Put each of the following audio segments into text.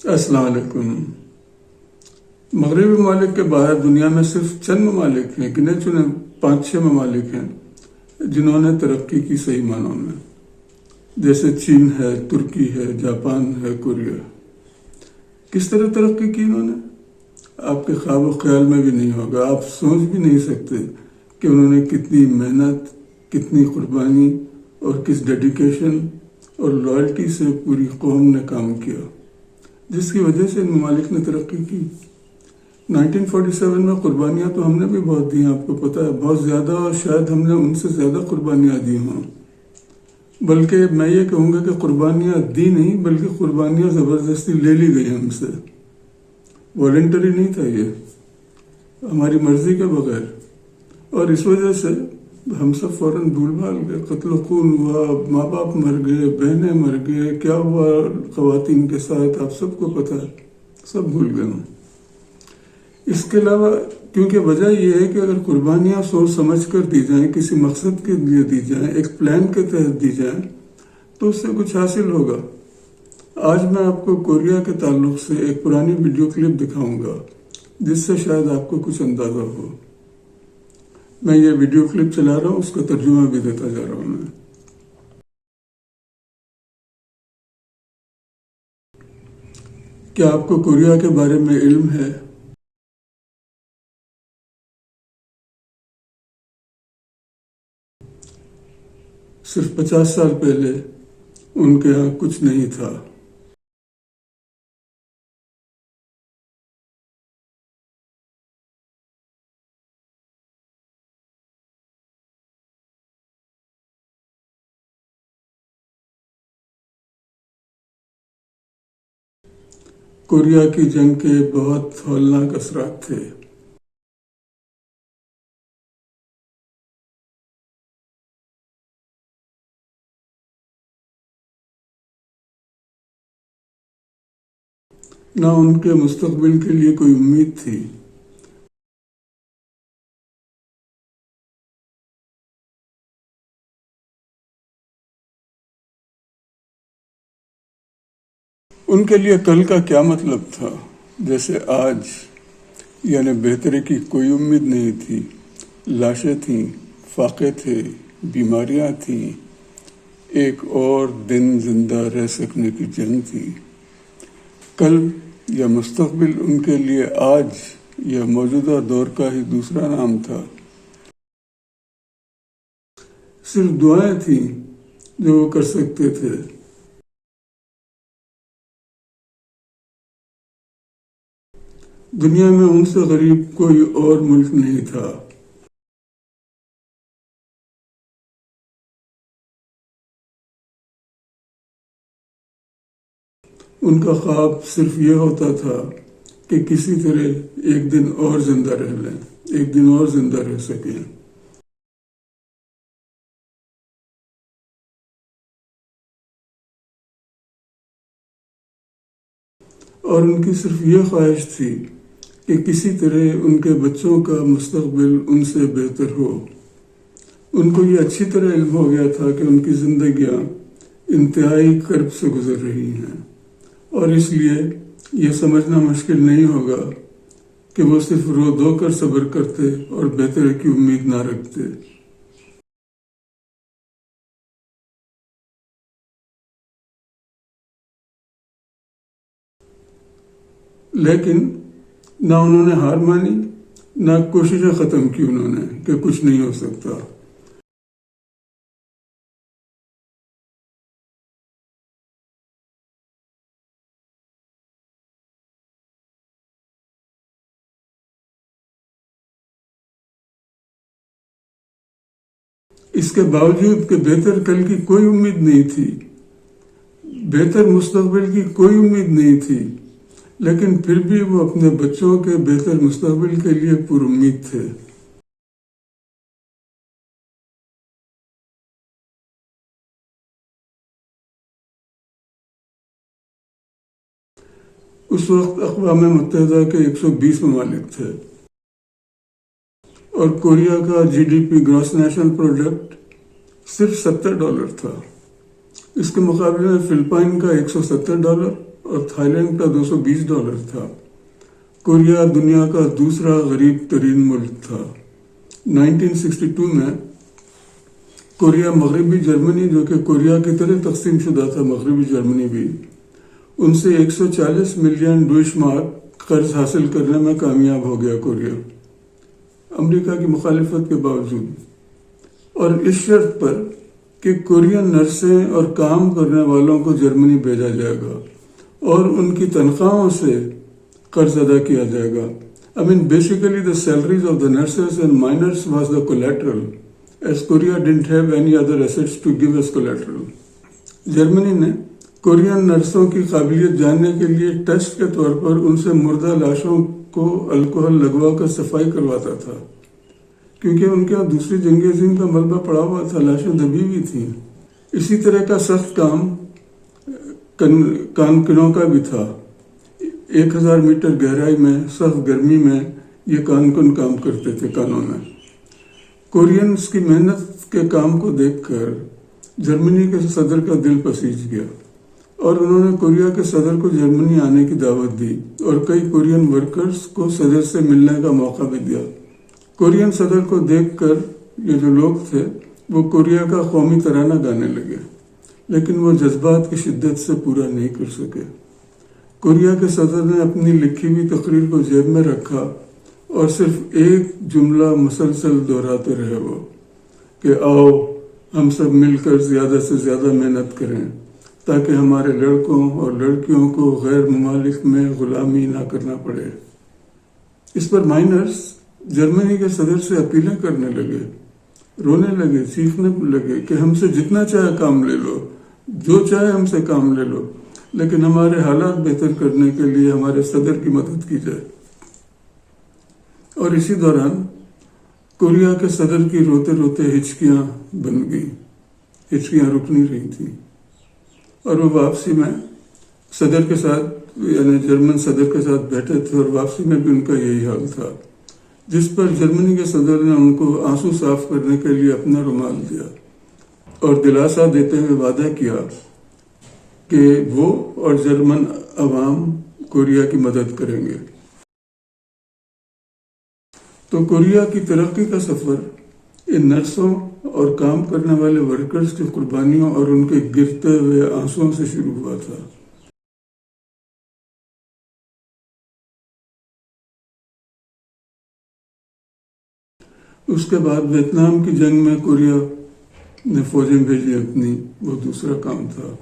السلام علیکم۔ مغربی ممالک کے باہر دنیا میں صرف چند ممالک ہیں، گنے چنے 5-6 ممالک ہیں جنہوں نے ترقی کی صحیح معنوں میں، جیسے چین ہے، ترکی ہے، جاپان ہے، کوریا۔ کس طرح ترقی کی انہوں نے؟ آپ کے خواب و خیال میں بھی نہیں ہوگا، آپ سوچ بھی نہیں سکتے کہ انہوں نے کتنی محنت، کتنی قربانی اور کس ڈیڈیکیشن اور لائلٹی سے پوری قوم نے کام کیا، جس کی وجہ سے ان ممالک نے ترقی کی۔ 1947 میں قربانیاں تو ہم نے بھی بہت دی ہیں، آپ کو پتہ ہے، بہت زیادہ، اور شاید ہم نے ان سے زیادہ قربانیاں دی ہوں۔ بلکہ میں یہ کہوں گا کہ قربانیاں دی نہیں، بلکہ قربانیاں زبردستی لے لی گئی ہم سے، والنٹری نہیں تھا، یہ ہماری مرضی کے بغیر۔ اور اس وجہ سے ہم سب فوراً بھول بھال گئے، قتل و خون ہوا، ماں باپ مر گئے، بہنیں مر گئے، کیا ہوا خواتین کے ساتھ آپ سب کو پتہ ہے، سب بھول گئے ہوں۔ اس کے علاوہ کیونکہ وجہ یہ ہے کہ اگر قربانیاں سوچ سمجھ کر دی جائیں، کسی مقصد کے لیے دی جائیں، ایک پلان کے تحت دی جائیں، تو اس سے کچھ حاصل ہوگا۔ آج میں آپ کو کوریا کے تعلق سے ایک پرانی ویڈیو کلپ دکھاؤں گا جس سے شاید آپ کو کچھ اندازہ ہو۔ میں یہ ویڈیو کلپ چلا رہا ہوں، اس کا ترجمہ بھی دیتا جا رہا ہوں میں۔ کیا آپ کو کوریا کے بارے میں علم ہے؟ صرف 50 سال پہلے ان کے ہاں کچھ نہیں تھا۔ کوریا کی جنگ کے بہت ہولناک اثرات تھے۔ نہ ان کے مستقبل کے لیے کوئی امید تھی۔ ان کے لیے کل کا کیا مطلب تھا؟ جیسے آج، یعنی بہتری کی کوئی امید نہیں تھی، لاشیں تھیں، فاقے تھے، بیماریاں تھیں، ایک اور دن زندہ رہ سکنے کی جنگ تھی۔ کل یا مستقبل ان کے لیے آج یا موجودہ دور کا ہی دوسرا نام تھا۔ صرف دعائیں تھیں جو وہ کر سکتے تھے۔ دنیا میں ان سے غریب کوئی اور ملک نہیں تھا۔ ان کا خواب صرف یہ ہوتا تھا کہ کسی طرح ایک دن اور زندہ رہ لیں، ایک دن اور زندہ رہ سکیں۔ اور ان کی صرف یہ خواہش تھی کہ کسی طرح ان کے بچوں کا مستقبل ان سے بہتر ہو۔ ان کو یہ اچھی طرح علم ہو گیا تھا کہ ان کی زندگیاں انتہائی کرب سے گزر رہی ہیں، اور اس لیے یہ سمجھنا مشکل نہیں ہوگا کہ وہ صرف رو دھو کر صبر کرتے اور بہتر کی امید نہ رکھتے۔ لیکن نہ انہوں نے ہار مانی، نہ کوششیں ختم کی انہوں نے کہ کچھ نہیں ہو سکتا۔ اس کے باوجود کہ بہتر کل کی کوئی امید نہیں تھی، بہتر مستقبل کی کوئی امید نہیں تھی، لیکن پھر بھی وہ اپنے بچوں کے بہتر مستقبل کے لیے پر امید تھے۔ اس وقت اقوام متحدہ کے 120 ممالک تھے، اور کوریا کا G D P gross national product صرف $70 تھا۔ اس کے مقابلے میں فلپائن کا $170 اور تھائی لینڈ کا $220 تھا۔ کوریا دنیا کا دوسرا غریب ترین ملک تھا۔ 1962 میں کوریا مغربی جرمنی، جو کہ کوریا کی طرح تقسیم شدہ تھا مغربی جرمنی بھی، ان سے 140 ملین ڈویش مارک قرض حاصل کرنے میں کامیاب ہو گیا کوریا، امریکہ کی مخالفت کے باوجود، اور اس شرط پر کہ کورین نرسیں اور کام کرنے والوں کو جرمنی بھیجا جائے گا اور ان کی تنخواہوں سے قرض ادا کیا جائے گا۔ Basically the salaries of the nurses and miners was the collateral, as Korea didn't have any other assets to give as collateral. Germany نے کورین نرسوں کی قابلیت جاننے کے لیے ٹیسٹ کے طور پر ان سے مردہ لاشوں کو الکوہل لگوا کر صفائی کرواتا تھا، کیونکہ ان کے یہاں دوسری جنگ عظیم کا ملبہ پڑا ہوا تھا، لاشیں دبی ہوئی تھیں۔ اسی طرح کا سخت کام کانکنوں کا بھی تھا۔ 1000 میٹر گہرائی میں سخت گرمی میں یہ کانکن کام کرتے تھے کانوں میں۔ کورینز کی محنت کے کام کو دیکھ کر جرمنی کے صدر کا دل پسیج گیا اور انہوں نے کوریا کے صدر کو جرمنی آنے کی دعوت دی اور کئی کورین ورکرز کو صدر سے ملنے کا موقع بھی دیا۔ کورین صدر کو دیکھ کر یہ جو لوگ تھے وہ کوریا کا قومی ترانہ گانے لگے، لیکن وہ جذبات کی شدت سے پورا نہیں کر سکے۔ کوریا کے صدر نے اپنی لکھی ہوئی تقریر کو جیب میں رکھا اور صرف ایک جملہ مسلسل دہراتے رہے وہ کہ آؤ ہم سب مل کر زیادہ سے زیادہ محنت کریں تاکہ ہمارے لڑکوں اور لڑکیوں کو غیر ممالک میں غلامی نہ کرنا پڑے۔ اس پر مائنرز جرمنی کے صدر سے اپیلیں کرنے لگے، رونے لگے، چیخنے لگے کہ ہم سے جتنا چاہے کام لے لو، جو چاہے ہم سے کام لے لو، لیکن ہمارے حالات بہتر کرنے کے لیے ہمارے صدر کی مدد کی جائے۔ اور اسی دوران کوریا کے صدر کی روتے روتے ہچکیاں بن گئیں، ہچکیاں رک نہیں رہی تھیں، اور وہ واپسی میں صدر کے ساتھ یعنی جرمن صدر کے ساتھ بیٹھے تھے اور واپسی میں بھی ان کا یہی حال تھا، جس پر جرمنی کے صدر نے ان کو آنسو صاف کرنے کے لیے اپنا رومال دیا اور دلاسا دیتے ہوئے وعدہ کیا کہ وہ اور جرمن عوام کوریا کی مدد کریں گے۔ تو کوریا کی ترقی کا سفر ان نرسوں اور کام کرنے والے ورکرز کی قربانیوں اور ان کے گرتے ہوئے آنسوؤں سے شروع ہوا تھا۔ اس کے بعد ویتنام کی جنگ میں کوریا نے فوجیں بھیجی اپنی، وہ دوسرا کام تھا۔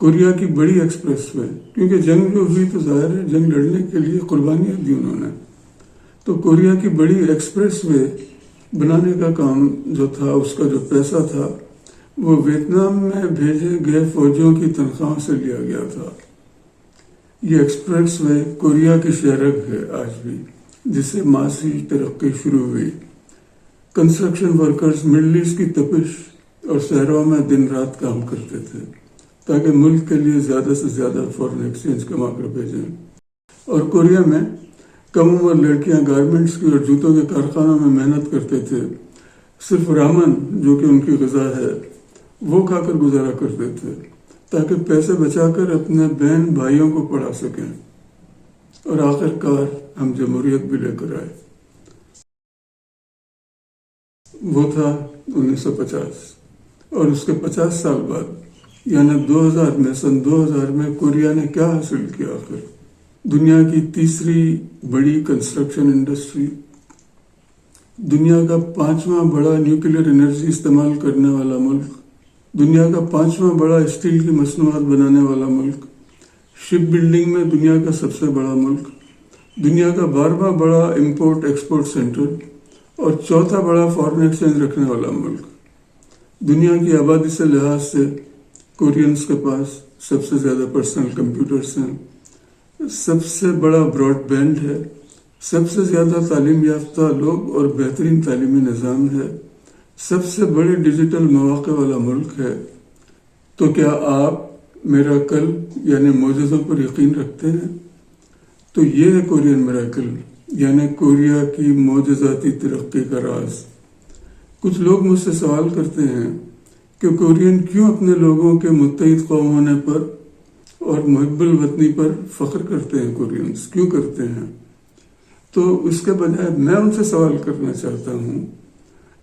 کوریا کی بڑی ایکسپریس وے، کیونکہ جنگ جو ہوئی تو ظاہر ہے جنگ لڑنے کے لیے قربانیاں دی انہوں نے، تو کوریا کی بڑی ایکسپریس وے بنانے کا کام جو تھا، اس کا جو پیسہ تھا وہ ویتنام میں بھیجے گئے فوجیوں کی تنخواہوں سے لیا گیا تھا۔ یہ ایکسپریس وے کوریا کی شہرگ ہے آج بھی، جس سے معاشی ترقی شروع ہوئی۔ کنسٹرکشن ورکرز مڈل ایسٹ کی تپش اور شہروں میں دن رات کام کرتے تھے تاکہ ملک کے لیے زیادہ سے زیادہ فورن ایکسچینج کما کر بھیجیں، اور کوریا میں کم عمر لڑکیاں گارمنٹس کی اور جوتوں کے کارخانوں میں محنت کرتے تھے، صرف رامن جو کہ ان کی غذا ہے وہ کھا کر گزارا کرتے تھے تاکہ پیسے بچا کر اپنے بہن بھائیوں کو پڑھا سکیں، اور آخر کار ہم جمہوریت بھی لے کر آئے۔ وہ تھا 1950، اور اس کے 50 سال بعد یعنی 2000 میں سن 2000 میں کوریا نے کیا حاصل کیا آخر؟ دنیا کی تیسری بڑی کنسٹرکشن انڈسٹری، دنیا کا 5واں بڑا نیوکلیر انرجی استعمال کرنے والا ملک، دنیا کا 5واں بڑا اسٹیل کی مصنوعات بنانے والا ملک، شپ بلڈنگ میں دنیا کا سب سے بڑا ملک، دنیا کا 12واں بڑا امپورٹ ایکسپورٹ سینٹر اور 4تھا بڑا فارن ایکسچینج رکھنے والا ملک۔ دنیا کی آبادی سے لحاظ سے کورینز کے پاس سب سے زیادہ پرسنل کمپیوٹرز ہیں، سب سے بڑا براڈ بینڈ ہے، سب سے زیادہ تعلیم یافتہ لوگ اور بہترین تعلیمی نظام ہے، سب سے بڑے ڈیجیٹل مواقع والا ملک ہے۔ تو کیا آپ میراکل یعنی معجزوں پر یقین رکھتے ہیں؟ تو یہ ہے کورین میراکل یعنی کوریا کی معجزاتی ترقی کا راز۔ کچھ لوگ مجھ سے سوال کرتے ہیں کہ کورین کیوں اپنے لوگوں کے متحد قوم ہونے پر اور محب الوطنی پر فخر کرتے ہیں کورینز. کیوں کرتے ہیں؟ تو اس کے بجائے میں ان سے سوال کرنا چاہتا ہوں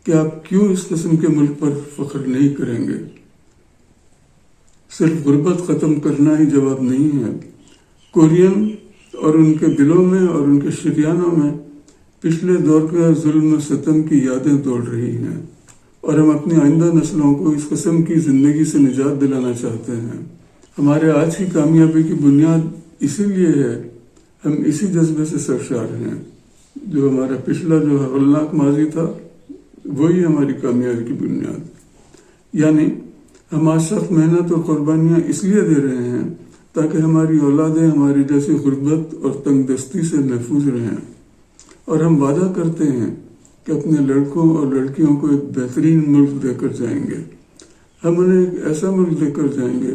کہ آپ کیوں اس قسم کے ملک پر فخر نہیں کریں گے؟ صرف غربت ختم کرنا ہی جواب نہیں ہے. کورین اور ان کے دلوں میں اور ان کے شریانوں میں پچھلے دور کے ظلم و ستم کی یادیں دوڑ رہی ہیں، اور ہم اپنی آئندہ نسلوں کو اس قسم کی زندگی سے نجات دلانا چاہتے ہیں. ہمارے آج کی کامیابی کی بنیاد اسی لیے ہے، ہم اسی جذبے سے سرشار ہیں. جو ہمارا پچھلا جو ہولناک ماضی تھا وہی ہماری کامیابی کی بنیاد. یعنی ہم آج سخت محنت اور قربانیاں اس لیے دے رہے ہیں تاکہ ہماری اولادیں ہماری جیسی غربت اور تنگ دستی سے محفوظ رہیں. اور ہم وعدہ کرتے ہیں کہ اپنے لڑکوں اور لڑکیوں کو ایک بہترین ملک دے کر جائیں گے. ہم انہیں ایک ایسا ملک دے کر جائیں گے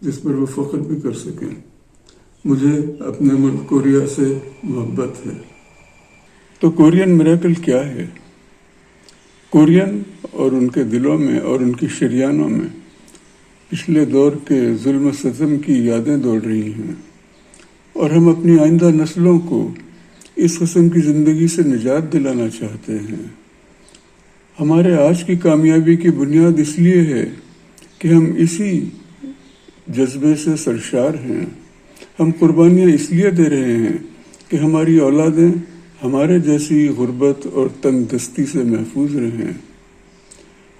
جس پر وہ فخر بھی کر سکیں. مجھے اپنے ملک کوریا سے محبت ہے. تو کورین میریکل کیا ہے؟ کورین اور ان کے دلوں میں اور ان کی شریانوں میں پچھلے دور کے ظلم و ستم کی یادیں دوڑ رہی ہیں، اور ہم اپنی آئندہ نسلوں کو اس قسم کی زندگی سے نجات دلانا چاہتے ہیں. ہمارے آج کی کامیابی کی بنیاد اس لیے ہے کہ ہم اسی جذبے سے سرشار ہیں. ہم قربانیاں اس لیے دے رہے ہیں کہ ہماری اولادیں ہمارے جیسی غربت اور تنگ دستی سے محفوظ رہیں.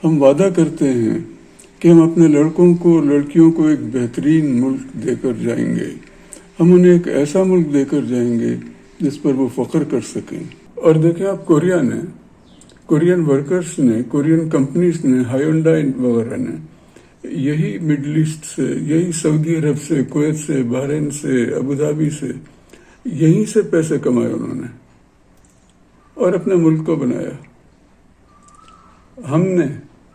ہم وعدہ کرتے ہیں کہ ہم اپنے لڑکوں کو اور لڑکیوں کو ایک بہترین ملک دے کر جائیں گے. ہم انہیں ایک ایسا ملک دے کر جائیں گے جس پر وہ فخر کر سکیں. اور دیکھیں آپ، کوریا نے، کورین ورکرز نے، کورین کمپنیز نے، ہائیونڈائی وغیرہ نے یہی مڈل ایسٹ سے، یہی سعودی عرب سے، کویت سے، بحرین سے، ابوظہبی سے، یہیں سے پیسے کمائے انہوں نے اور اپنے ملک کو بنایا. ہم نے،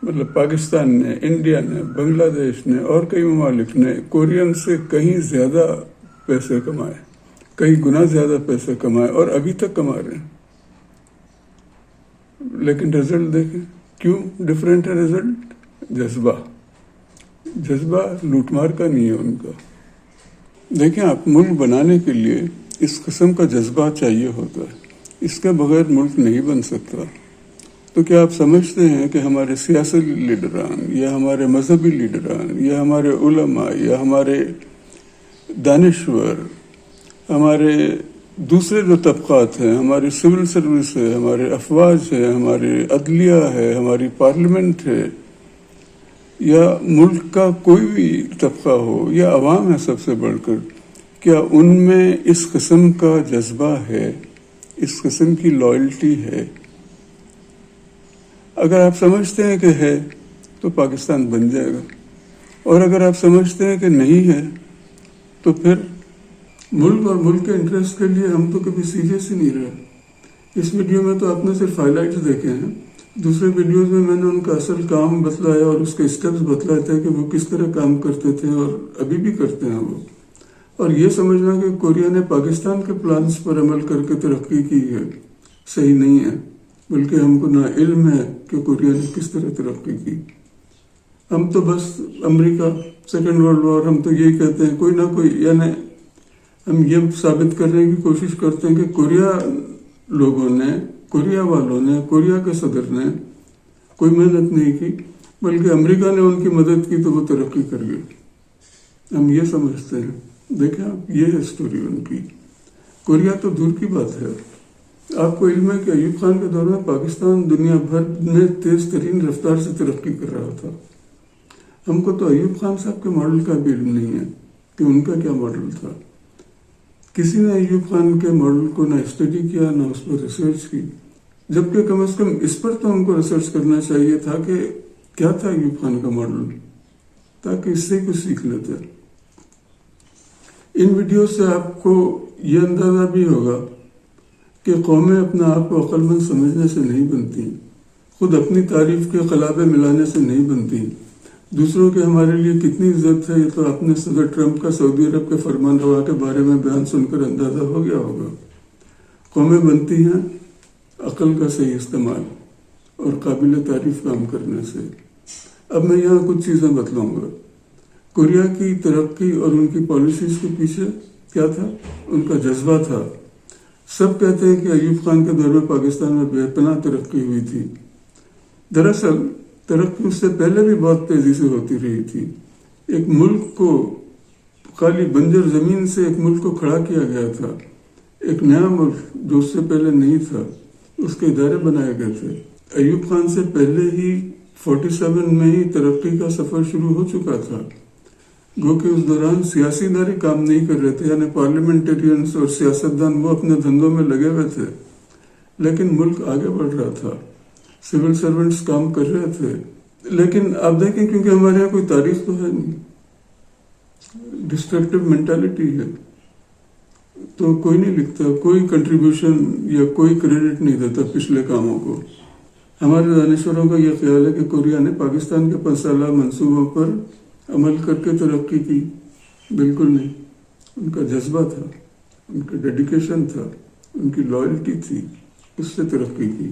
مطلب پاکستان نے، انڈیا نے، بنگلہ دیش نے اور کئی ممالک نے کورین سے کہیں زیادہ پیسے کمائے، کئی گنا زیادہ پیسے کمائے، اور ابھی تک کما رہے ہیں. لیکن رزلٹ دیکھیں، کیوں ڈفرینٹ ہے رزلٹ؟ جذبہ لوٹ مار کا نہیں ہے ان کا. دیکھیں آپ، ملک بنانے کے لیے اس قسم کا جذبہ چاہیے ہوتا ہے. اس کے بغیر ملک نہیں بن سکتا. تو کیا آپ سمجھتے ہیں کہ ہمارے سیاسی لیڈران یا ہمارے مذہبی لیڈران یا ہمارے علماء یا ہمارے دانشور، ہمارے دوسرے جو طبقات ہیں، ہماری سول سروس ہے، ہمارے افواج ہے، ہمارے عدلیہ ہے، ہماری پارلیمنٹ ہے، یا ملک کا کوئی بھی طبقہ ہو یا عوام ہے سب سے بڑھ کر، کیا ان میں اس قسم کا جذبہ ہے، اس قسم کی لائلٹی ہے؟ اگر آپ سمجھتے ہیں کہ ہے تو پاکستان بن جائے گا، اور اگر آپ سمجھتے ہیں کہ نہیں ہے تو پھر ملک اور ملک کے انٹرسٹ کے لیے ہم تو کبھی سیریس ہی نہیں رہے. اس ویڈیو میں تو آپ نے صرف ہائی لائٹس دیکھے ہیں. دوسرے ویڈیوز میں نے ان کا اصل کام بتلایا اور اس کے اسٹیپس بتلائے تھے کہ وہ کس طرح کام کرتے تھے اور ابھی بھی کرتے ہیں وہ. اور یہ سمجھنا کہ کوریا نے پاکستان کے پلانز پر عمل کر کے ترقی کی ہے، صحیح نہیں ہے. بلکہ ہم کو نہ علم ہے کہ کوریا نے کس طرح ترقی کی. ہم تو بس امریکہ، سیکنڈ ورلڈ وار، ہم تو یہی کہتے ہیں کوئی نہ کوئی، یعنی ہم یہ ثابت کرنے کی کوشش کرتے ہیں کہ کوریا لوگوں نے، کوریا والوں نے، کوریا کے صدر نے کوئی محنت نہیں کی، بلکہ امریکہ نے ان کی مدد کی تو وہ ترقی کر گئی. ہم یہ سمجھتے ہیں. دیکھیں آپ، یہ ہے سٹوری ان کی. کوریا تو دور کی بات ہے. آپ کو علم ہے کہ ایوب خان کے دور میں پاکستان دنیا بھر میں تیز ترین رفتار سے ترقی کر رہا تھا. ہم کو تو ایوب خان صاحب کے ماڈل کا بھی علم نہیں ہے کہ ان کا کیا ماڈل تھا. کسی نے ایوب خان کے ماڈل کو نہ اسٹڈی کیا، نہ اس پر ریسرچ کی، جبکہ کم از کم اس پر تو ہم کو ریسرچ کرنا چاہیے تھا کہ کیا تھا ایوب خان کا ماڈل، تاکہ اس سے کچھ سیکھ لیتے. ان ویڈیو سے آپ کو یہ اندازہ بھی ہوگا کہ قومیں اپنا آپ کو عقل مند سمجھنے سے نہیں بنتی، خود اپنی تعریف کے قلابے ملانے سے نہیں بنتی. دوسروں کے ہمارے لیے کتنی عزت ہے یہ تو آپ نے صدر ٹرمپ کا سعودی عرب کے فرمان روا کے بارے میں بیان سن کر اندازہ ہو گیا ہوگا. قومیں بنتی ہیں عقل کا صحیح استعمال اور قابل تعریف کام کرنے سے. اب میں یہاں کچھ چیزیں بتلاؤں گا. کوریا کی ترقی اور ان کی پالیسیز کے پیچھے کیا تھا؟ ان کا جذبہ تھا۔ سب کہتے ہیں کہ ایوب خان کے دور میں پاکستان میں بے پناہ ترقی ہوئی تھی۔ دراصل ترقی اس سے پہلے بھی بہت تیزی سے ہوتی رہی تھی۔ ایک ملک کو خالی بنجر زمین سے ایک ملک کو کھڑا کیا گیا تھا، ایک نیا ملک جو اس سے پہلے نہیں تھا، اس کے ادارے بنائے گئے تھے۔ ایوب خان سے پہلے ہی 47 میں ہی ترقی کا سفر شروع ہو چکا تھا، گو کہ اس دوران سیاسی ادارے کام نہیں کر رہے تھے، یعنی پارلیمنٹیرینز اور سیاستدان وہ اپنے دھندوں میں لگے ہوئے تھے، لیکن ملک آگے بڑھ رہا تھا، سول سرونٹس کام کر رہے تھے۔ لیکن آپ دیکھیں کیونکہ ہمارے یہاں کوئی تاریخ تو ہے نہیں، ڈسٹرکٹیو مینٹالٹی ہے، تو کوئی نہیں لکھتا، کوئی کنٹریبیوشن یا کوئی کریڈٹ نہیں دیتا پچھلے کاموں کو۔ ہمارے دانشوروں کا یہ خیال ہے کہ کوریا نے پاکستان کے 5 سالہ منصوبوں پر عمل کر کے ترقی کی، بالکل نہیں۔ ان کا جذبہ تھا، ان کا ڈیڈیکیشن تھا، ان کی لائلٹی تھی، اس سے ترقی کی۔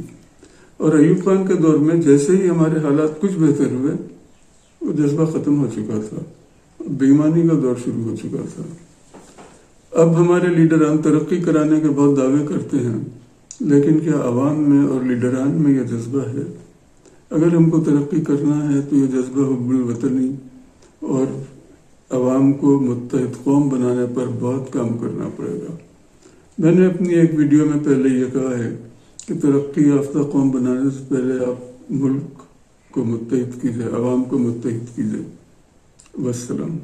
اور ایوب خان کے دور میں جیسے ہی ہمارے حالات کچھ بہتر ہوئے، وہ جذبہ ختم ہو چکا تھا، بے ایمانی کا دور شروع ہو چکا تھا۔ اب ہمارے لیڈران ترقی کرانے کے بہت دعوے کرتے ہیں، لیکن کیا عوام میں اور لیڈران میں یہ جذبہ ہے؟ اگر ہم کو ترقی کرنا ہے تو یہ جذبہ حب الوطنی اور عوام کو متحد قوم بنانے پر بہت کام کرنا پڑے گا۔ میں نے اپنی ایک ویڈیو میں پہلے یہ کہا ہے کہ ترقی یافتہ قوم بنانے سے پہلے آپ ملک کو متحد کیجئے، عوام کو متحد کیجئے۔ والسلام۔